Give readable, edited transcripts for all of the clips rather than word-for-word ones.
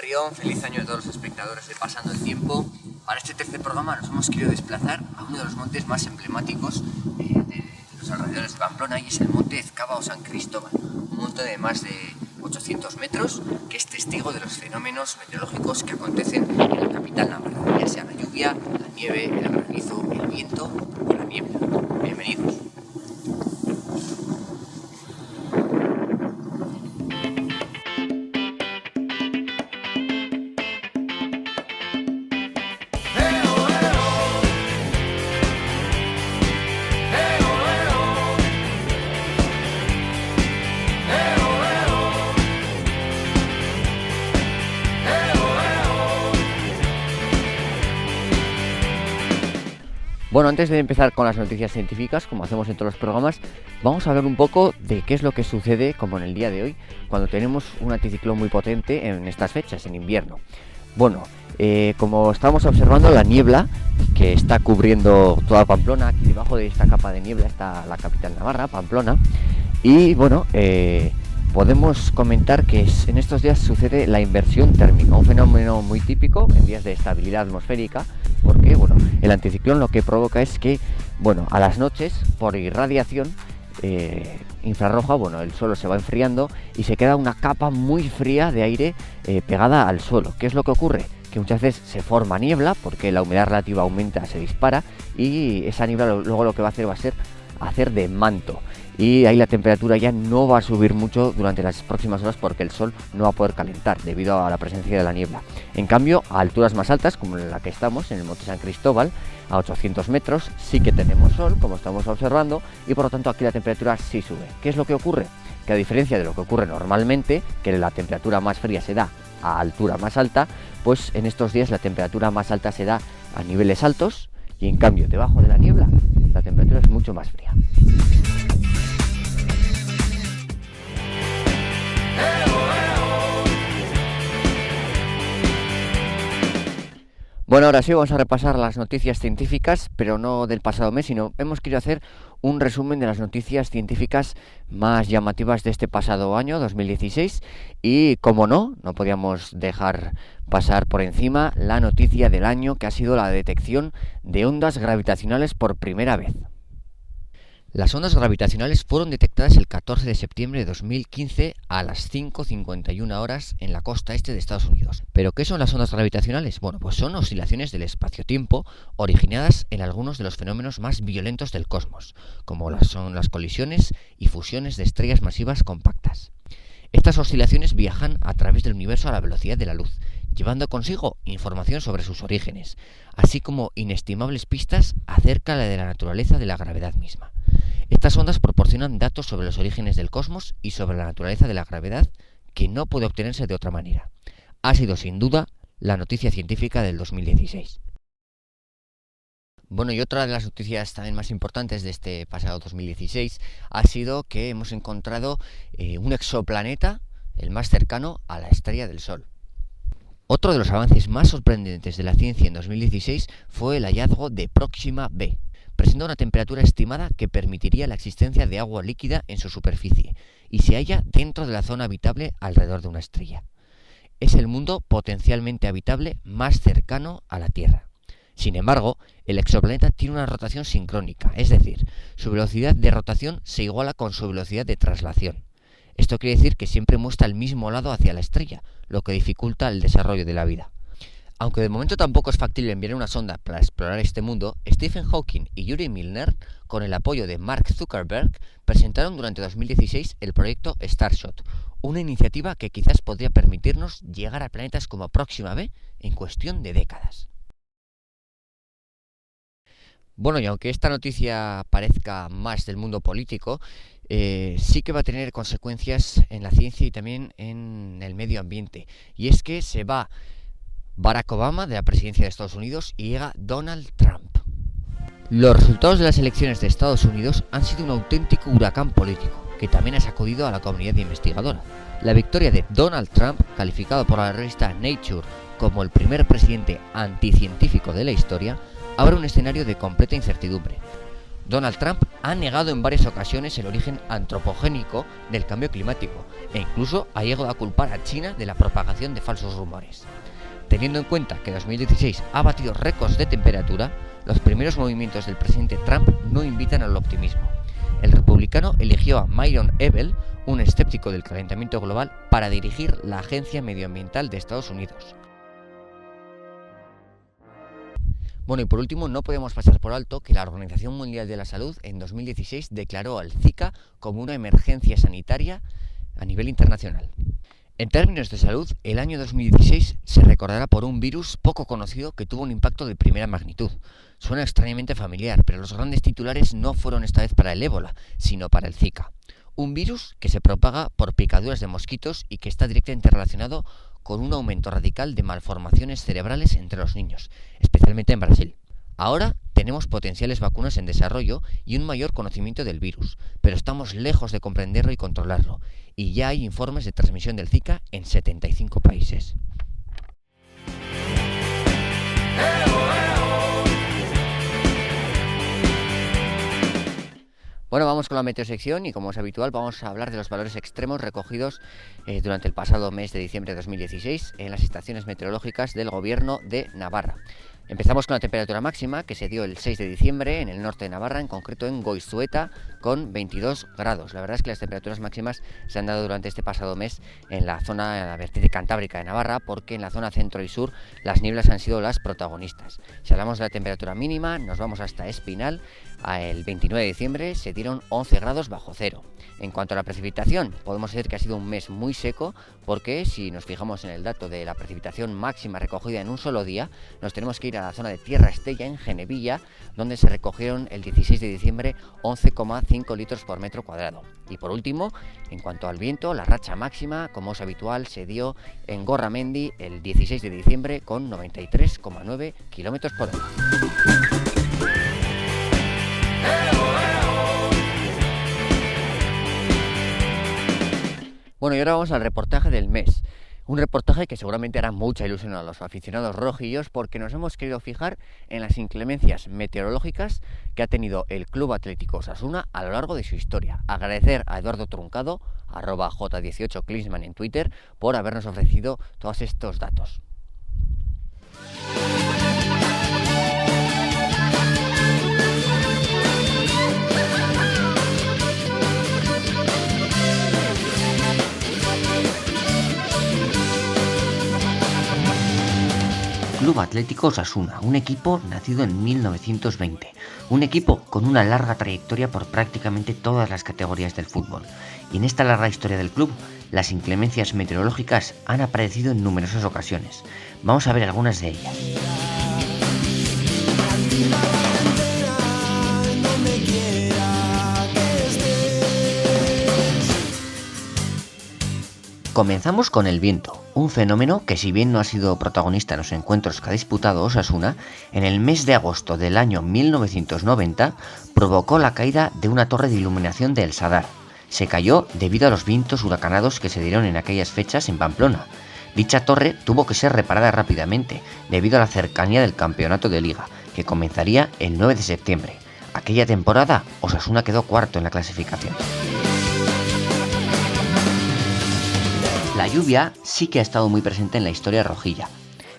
Berrión, feliz año a todos los espectadores de Pasando el Tiempo. Para este tercer programa nos hemos querido desplazar a uno de los montes más emblemáticos de los alrededores de Pamplona, y es el monte Ezcaba o San Cristóbal, un monte de más de 800 metros que es testigo de los fenómenos meteorológicos que acontecen en la capital navarra, ya sea la lluvia, la nieve, el granizo, el viento o la niebla. Bienvenidos. Bueno, antes de empezar con las noticias científicas, como hacemos en todos los programas, vamos a hablar un poco de qué es lo que sucede, como en el día de hoy, cuando tenemos un anticiclón muy potente en estas fechas, en invierno. Bueno, como estamos observando, la niebla que está cubriendo toda Pamplona, aquí debajo de esta capa de niebla está la capital navarra, Pamplona, y bueno, podemos comentar que en estos días sucede la inversión térmica, un fenómeno muy típico en días de estabilidad atmosférica, porque bueno, el anticiclón lo que provoca es que, bueno, a las noches, por irradiación infrarroja, bueno, el suelo se va enfriando y se queda una capa muy fría de aire pegada al suelo. ¿Qué es lo que ocurre? Que muchas veces se forma niebla porque la humedad relativa aumenta, se dispara, y esa niebla luego lo que va a hacer hacer de manto, y ahí la temperatura ya no va a subir mucho durante las próximas horas porque el sol no va a poder calentar debido a la presencia de la niebla. En cambio, a alturas más altas, como en la que estamos, en el monte San Cristóbal, a 800 metros, sí que tenemos sol, como estamos observando, y por lo tanto aquí la temperatura sí sube. ¿Qué es lo que ocurre? Que a diferencia de lo que ocurre normalmente, que la temperatura más fría se da a altura más alta, pues en estos días la temperatura más alta se da a niveles altos, y en cambio debajo de la niebla la temperatura es mucho más fría. Bueno, ahora sí vamos a repasar las noticias científicas, pero no del pasado mes, sino hemos querido hacer un resumen de las noticias científicas más llamativas de este pasado año, 2016, y como no podíamos dejar pasar por encima la noticia del año, que ha sido la detección de ondas gravitacionales por primera vez. Las ondas gravitacionales fueron detectadas el 14 de septiembre de 2015 a las 5:51 horas en la costa este de Estados Unidos. ¿Pero qué son las ondas gravitacionales? Bueno, pues son oscilaciones del espacio-tiempo originadas en algunos de los fenómenos más violentos del cosmos, como son las colisiones y fusiones de estrellas masivas compactas. Estas oscilaciones viajan a través del universo a la velocidad de la luz, llevando consigo información sobre sus orígenes, así como inestimables pistas acerca de la naturaleza de la gravedad misma. Estas ondas proporcionan datos sobre los orígenes del cosmos y sobre la naturaleza de la gravedad que no puede obtenerse de otra manera. Ha sido sin duda la noticia científica del 2016. Bueno, y otra de las noticias también más importantes de este pasado 2016 ha sido que hemos encontrado un exoplaneta, el más cercano a la estrella del Sol. Otro de los avances más sorprendentes de la ciencia en 2016 fue el hallazgo de Próxima b. Presenta una temperatura estimada que permitiría la existencia de agua líquida en su superficie y se halla dentro de la zona habitable alrededor de una estrella. Es el mundo potencialmente habitable más cercano a la Tierra. Sin embargo, el exoplaneta tiene una rotación sincrónica, es decir, su velocidad de rotación se iguala con su velocidad de traslación. Esto quiere decir que siempre muestra el mismo lado hacia la estrella, lo que dificulta el desarrollo de la vida. Aunque de momento tampoco es factible enviar una sonda para explorar este mundo, Stephen Hawking y Yuri Milner, con el apoyo de Mark Zuckerberg, presentaron durante 2016 el proyecto Starshot, una iniciativa que quizás podría permitirnos llegar a planetas como Próxima b en cuestión de décadas. Bueno, y aunque esta noticia parezca más del mundo político, sí que va a tener consecuencias en la ciencia y también en el medio ambiente. Y es que se va Barack Obama de la presidencia de Estados Unidos y llega Donald Trump. Los resultados de las elecciones de Estados Unidos han sido un auténtico huracán político, que también ha sacudido a la comunidad investigadora. La victoria de Donald Trump, calificado por la revista Nature como el primer presidente anticientífico de la historia, abre un escenario de completa incertidumbre. Donald Trump ha negado en varias ocasiones el origen antropogénico del cambio climático e incluso ha llegado a culpar a China de la propagación de falsos rumores. Teniendo en cuenta que 2016 ha batido récords de temperatura, los primeros movimientos del presidente Trump no invitan al optimismo. El republicano eligió a Myron Ebell, un escéptico del calentamiento global, para dirigir la Agencia Medioambiental de Estados Unidos. Bueno, y por último, no podemos pasar por alto que la Organización Mundial de la Salud en 2016 declaró al Zika como una emergencia sanitaria a nivel internacional. En términos de salud, el año 2016 se recordará por un virus poco conocido que tuvo un impacto de primera magnitud. Suena extrañamente familiar, pero los grandes titulares no fueron esta vez para el ébola, sino para el Zika. Un virus que se propaga por picaduras de mosquitos y que está directamente relacionado con un aumento radical de malformaciones cerebrales entre los niños, especialmente en Brasil. Ahora tenemos potenciales vacunas en desarrollo y un mayor conocimiento del virus, pero estamos lejos de comprenderlo y controlarlo, y ya hay informes de transmisión del Zika en 75 países. Bueno, vamos con la meteosección y como es habitual vamos a hablar de los valores extremos recogidos durante el pasado mes de diciembre de 2016 en las estaciones meteorológicas del Gobierno de Navarra. Empezamos con la temperatura máxima que se dio el 6 de diciembre en el norte de Navarra, en concreto en Goizueta, con 22 grados. La verdad es que las temperaturas máximas se han dado durante este pasado mes en la zona, en la vertiente cantábrica de Navarra, porque en la zona centro y sur las nieblas han sido las protagonistas. Si hablamos de la temperatura mínima, nos vamos hasta Espinal. El 29 de diciembre se dieron 11 grados bajo cero. En cuanto a la precipitación, podemos decir que ha sido un mes muy seco, porque si nos fijamos en el dato de la precipitación máxima recogida en un solo día, nos tenemos que ir a la zona de Tierra Estella, en Genevilla, donde se recogieron el 16 de diciembre 11,5 litros por metro cuadrado. Y por último, en cuanto al viento, la racha máxima, como es habitual, se dio en Gorramendi el 16 de diciembre con 93,9 kilómetros por hora. Bueno, y ahora vamos al reportaje del mes. Un reportaje que seguramente hará mucha ilusión a los aficionados rojillos porque nos hemos querido fijar en las inclemencias meteorológicas que ha tenido el Club Atlético Osasuna a lo largo de su historia. Agradecer a Eduardo Truncado, @J18Klinsmann en Twitter, por habernos ofrecido todos estos datos. Club Atlético Osasuna, un equipo nacido en 1920, un equipo con una larga trayectoria por prácticamente todas las categorías del fútbol. Y en esta larga historia del club, las inclemencias meteorológicas han aparecido en numerosas ocasiones. Vamos a ver algunas de ellas. Comenzamos con el viento, un fenómeno que si bien no ha sido protagonista en los encuentros que ha disputado Osasuna, en el mes de agosto del año 1990 provocó la caída de una torre de iluminación de El Sadar. Se cayó debido a los vientos huracanados que se dieron en aquellas fechas en Pamplona. Dicha torre tuvo que ser reparada rápidamente debido a la cercanía del campeonato de liga, que comenzaría el 9 de septiembre. Aquella temporada, Osasuna quedó cuarto en la clasificación. La lluvia sí que ha estado muy presente en la historia rojilla.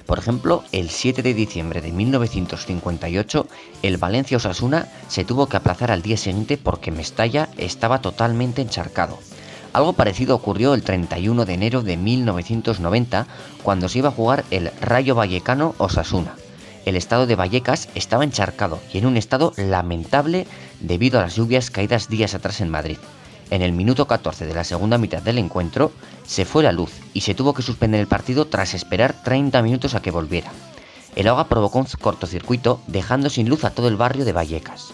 Por ejemplo, el 7 de diciembre de 1958, el Valencia Osasuna se tuvo que aplazar al día siguiente porque Mestalla estaba totalmente encharcado. Algo parecido ocurrió el 31 de enero de 1990, cuando se iba a jugar el Rayo Vallecano Osasuna. El estado de Vallecas estaba encharcado y en un estado lamentable debido a las lluvias caídas días atrás en Madrid. En el minuto 14 de la segunda mitad del encuentro, se fue la luz y se tuvo que suspender el partido tras esperar 30 minutos a que volviera. El agua provocó un cortocircuito, dejando sin luz a todo el barrio de Vallecas.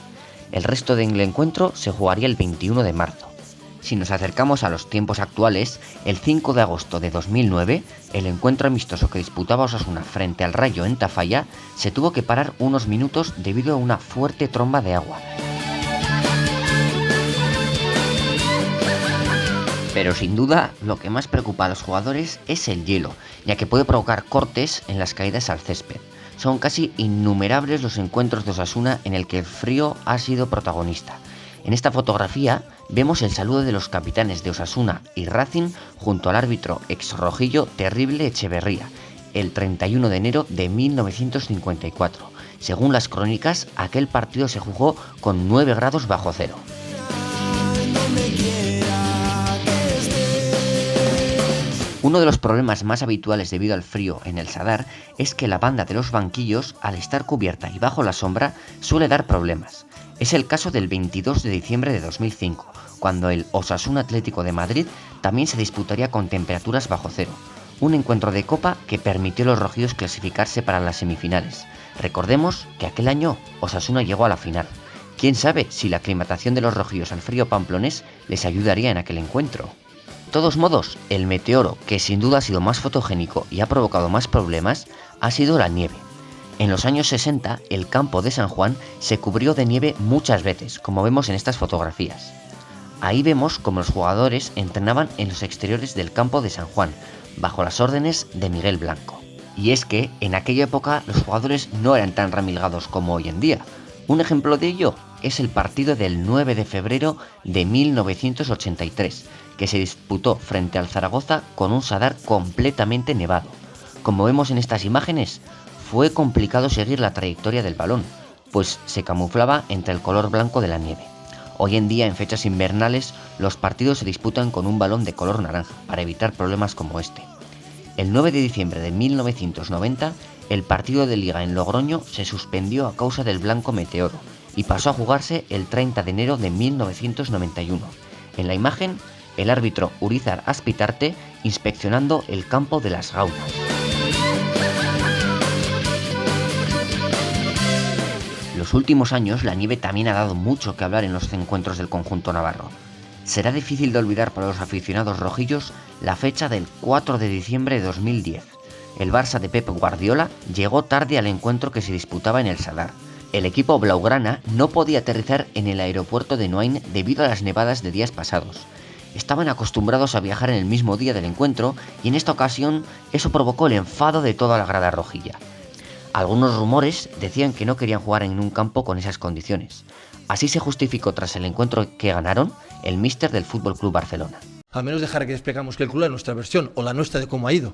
El resto del encuentro se jugaría el 21 de marzo. Si nos acercamos a los tiempos actuales, el 5 de agosto de 2009, el encuentro amistoso que disputaba Osasuna frente al Rayo en Tafalla se tuvo que parar unos minutos debido a una fuerte tromba de agua. Pero sin duda, lo que más preocupa a los jugadores es el hielo, ya que puede provocar cortes en las caídas al césped. Son casi innumerables los encuentros de Osasuna en el que el frío ha sido protagonista. En esta fotografía vemos el saludo de los capitanes de Osasuna y Racing junto al árbitro exrojillo Terrible Echeverría, el 31 de enero de 1954. Según las crónicas, aquel partido se jugó con 9 grados bajo cero. Uno de los problemas más habituales debido al frío en el Sadar es que la banda de los banquillos, al estar cubierta y bajo la sombra, suele dar problemas. Es el caso del 22 de diciembre de 2005, cuando el Osasuna Atlético de Madrid también se disputaría con temperaturas bajo cero. Un encuentro de Copa que permitió a los rojillos clasificarse para las semifinales. Recordemos que aquel año Osasuna llegó a la final. ¿Quién sabe si la aclimatación de los rojillos al frío pamplonés les ayudaría en aquel encuentro? De todos modos, el meteoro, que sin duda ha sido más fotogénico y ha provocado más problemas, ha sido la nieve. En los años 60, el campo de San Juan se cubrió de nieve muchas veces, como vemos en estas fotografías. Ahí vemos cómo los jugadores entrenaban en los exteriores del campo de San Juan, bajo las órdenes de Miguel Blanco. Y es que, en aquella época, los jugadores no eran tan remilgados como hoy en día. Un ejemplo de ello es el partido del 9 de febrero de 1983, que se disputó frente al Zaragoza con un Sadar completamente nevado. Como vemos en estas imágenes, fue complicado seguir la trayectoria del balón, pues se camuflaba entre el color blanco de la nieve. Hoy en día, en fechas invernales, los partidos se disputan con un balón de color naranja, para evitar problemas como este. El 9 de diciembre de 1990, el partido de Liga en Logroño se suspendió a causa del blanco meteoro y pasó a jugarse el 30 de enero de 1991. En la imagen, el árbitro Urizar Azpitarte inspeccionando el campo de las Gaunas. En los últimos años, la nieve también ha dado mucho que hablar en los encuentros del conjunto navarro. Será difícil de olvidar para los aficionados rojillos la fecha del 4 de diciembre de 2010. El Barça de Pep Guardiola llegó tarde al encuentro que se disputaba en el Sadar. El equipo blaugrana no podía aterrizar en el aeropuerto de Noain debido a las nevadas de días pasados. Estaban acostumbrados a viajar en el mismo día del encuentro y en esta ocasión eso provocó el enfado de toda la grada rojilla. Algunos rumores decían que no querían jugar en un campo con esas condiciones. Así se justificó tras el encuentro que ganaron el míster del FC Barcelona. Al menos dejar que explicamos que el club es nuestra versión o la nuestra de cómo ha ido.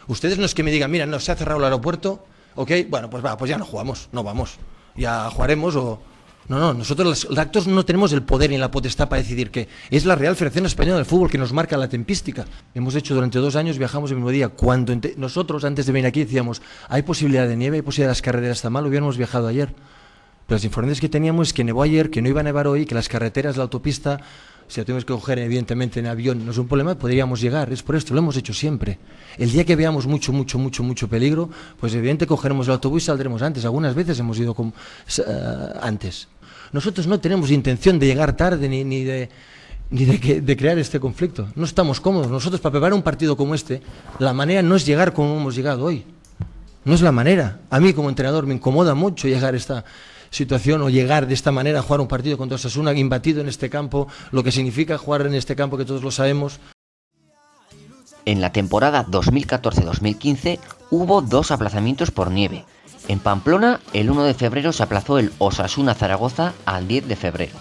Ustedes no es que me digan, mira, no, se ha cerrado el aeropuerto, ok, bueno, pues va, pues ya no jugamos, no vamos, ya jugaremos o... No, nosotros los actos no tenemos el poder ni la potestad para decidir que es la Real Federación Española del Fútbol que nos marca la tempística. Hemos hecho durante 2 años, viajamos el mismo día. Cuando nosotros antes de venir aquí decíamos, hay posibilidad de nieve, hay posibilidad de las carreteras están mal, hubiéramos viajado ayer. Pero las informaciones que teníamos es que nevó ayer, que no iba a nevar hoy, que las carreteras, la autopista, si la tuvimos que coger evidentemente en avión, no es un problema, podríamos llegar. Es por esto, lo hemos hecho siempre. El día que veamos mucho peligro, pues evidentemente cogeremos el autobús y saldremos antes. Algunas veces hemos ido antes. Nosotros no tenemos intención de llegar tarde ni de crear este conflicto. No estamos cómodos. Nosotros, para preparar un partido como este, la manera no es llegar como hemos llegado hoy. No es la manera. A mí como entrenador me incomoda mucho llegar a esta situación o llegar de esta manera a jugar un partido contra Osasuna imbatido en este campo, lo que significa jugar en este campo que todos lo sabemos. En la temporada 2014-2015 hubo 2 aplazamientos por nieve. En Pamplona, el 1 de febrero se aplazó el Osasuna-Zaragoza al 10 de febrero.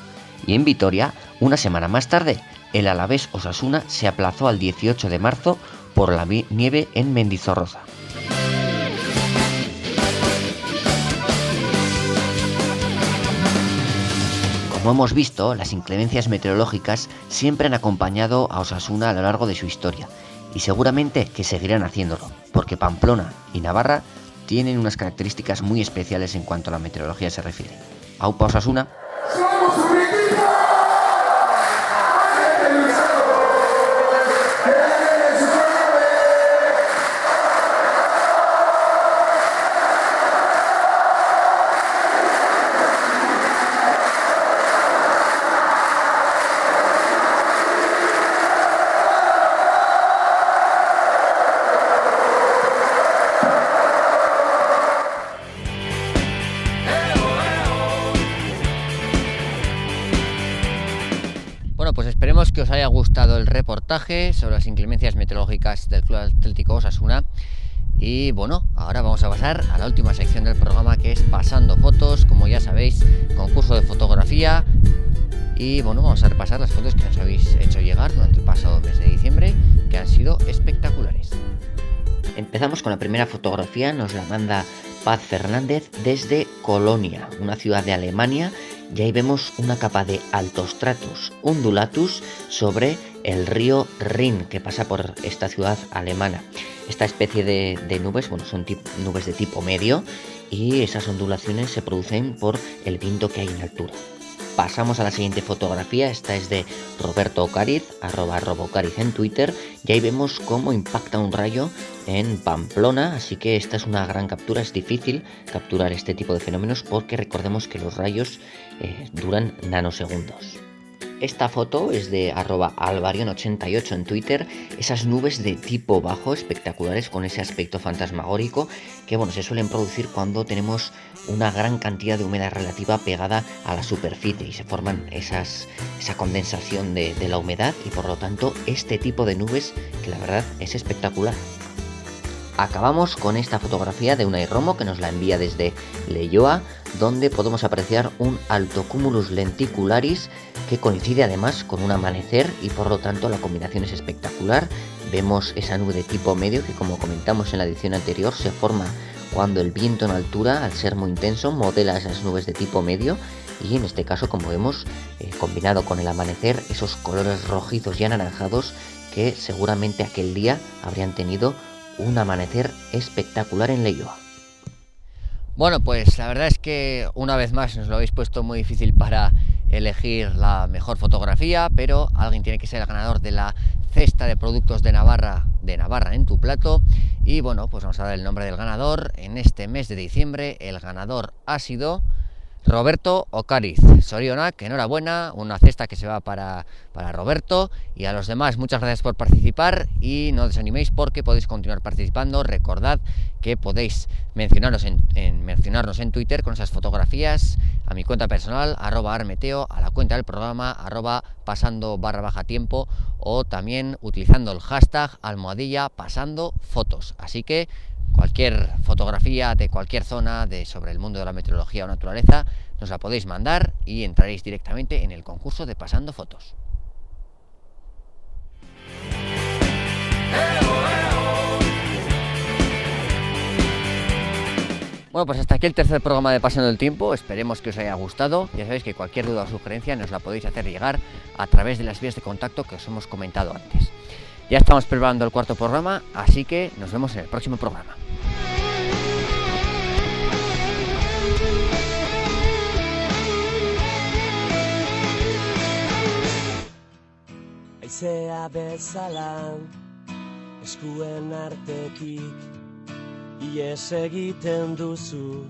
Y en Vitoria, una semana más tarde, el Alavés-Osasuna se aplazó al 18 de marzo por la nieve en Mendizorroza. Como hemos visto, las inclemencias meteorológicas siempre han acompañado a Osasuna a lo largo de su historia, y seguramente que seguirán haciéndolo, porque Pamplona y Navarra tienen unas características muy especiales en cuanto a la meteorología se refiere. Aupa Osasuna. Bueno, pues esperemos que os haya gustado el reportaje sobre las inclemencias meteorológicas del Club Atlético Osasuna Y bueno, ahora vamos a pasar a la última sección del programa, que es Pasando Fotos. Como ya sabéis, concurso de fotografía. Y bueno, vamos a repasar las fotos que nos habéis hecho llegar durante el pasado mes de diciembre, que han sido espectaculares. Empezamos con la primera fotografía, nos la manda Paz Fernández desde Colonia, una ciudad de Alemania, y ahí vemos una capa de altostratus undulatus sobre el río Rin, que pasa por esta ciudad alemana. Esta especie de nubes, bueno, son nubes de tipo medio, y esas ondulaciones se producen por el viento que hay en altura. Pasamos a la siguiente fotografía, esta es de Roberto Ocariz, @robocariz en Twitter, y ahí vemos cómo impacta un rayo en Pamplona, así que esta es una gran captura. Es difícil capturar este tipo de fenómenos porque recordemos que los rayos duran nanosegundos. Esta foto es de @albarion88 en Twitter, esas nubes de tipo bajo espectaculares con ese aspecto fantasmagórico que bueno, se suelen producir cuando tenemos una gran cantidad de humedad relativa pegada a la superficie y se forman esa condensación de la humedad y por lo tanto este tipo de nubes que la verdad es espectacular. Acabamos con esta fotografía de Unai Romo que nos la envía desde Leioa, donde podemos apreciar un Altocumulus lenticularis que coincide además con un amanecer y por lo tanto la combinación es espectacular. Vemos esa nube de tipo medio que, como comentamos en la edición anterior, se forma cuando el viento en altura, al ser muy intenso, modela esas nubes de tipo medio y en este caso, como vemos, combinado con el amanecer, esos colores rojizos y anaranjados que seguramente aquel día habrían tenido un amanecer espectacular en Leioa. Bueno, pues la verdad es que una vez más nos lo habéis puesto muy difícil para elegir la mejor fotografía, pero alguien tiene que ser el ganador de la cesta de productos de Navarra en tu plato. Y bueno, pues vamos a dar el nombre del ganador. En este mes de diciembre el ganador ha sido Roberto Ocariz. Sorionak, enhorabuena, una cesta que se va para Roberto, y a los demás muchas gracias por participar y no desaniméis porque podéis continuar participando. Recordad que podéis mencionarnos en Twitter con esas fotografías a mi cuenta personal @armeteo, a la cuenta del programa @pasando_tiempo o también utilizando el hashtag #pasandofotos. Así que cualquier fotografía de cualquier zona sobre el mundo de la meteorología o naturaleza nos la podéis mandar y entraréis directamente en el concurso de Pasando Fotos. Bueno, pues hasta aquí el tercer programa de Pasando el Tiempo. Esperemos que os haya gustado. Ya sabéis que cualquier duda o sugerencia nos la podéis hacer llegar a través de las vías de contacto que os hemos comentado antes. Ya estamos preparando el cuarto programa, así que nos vemos en el próximo programa. Aizea bezala eskuen artetik ies egiten duzu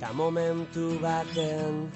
ta momentu baten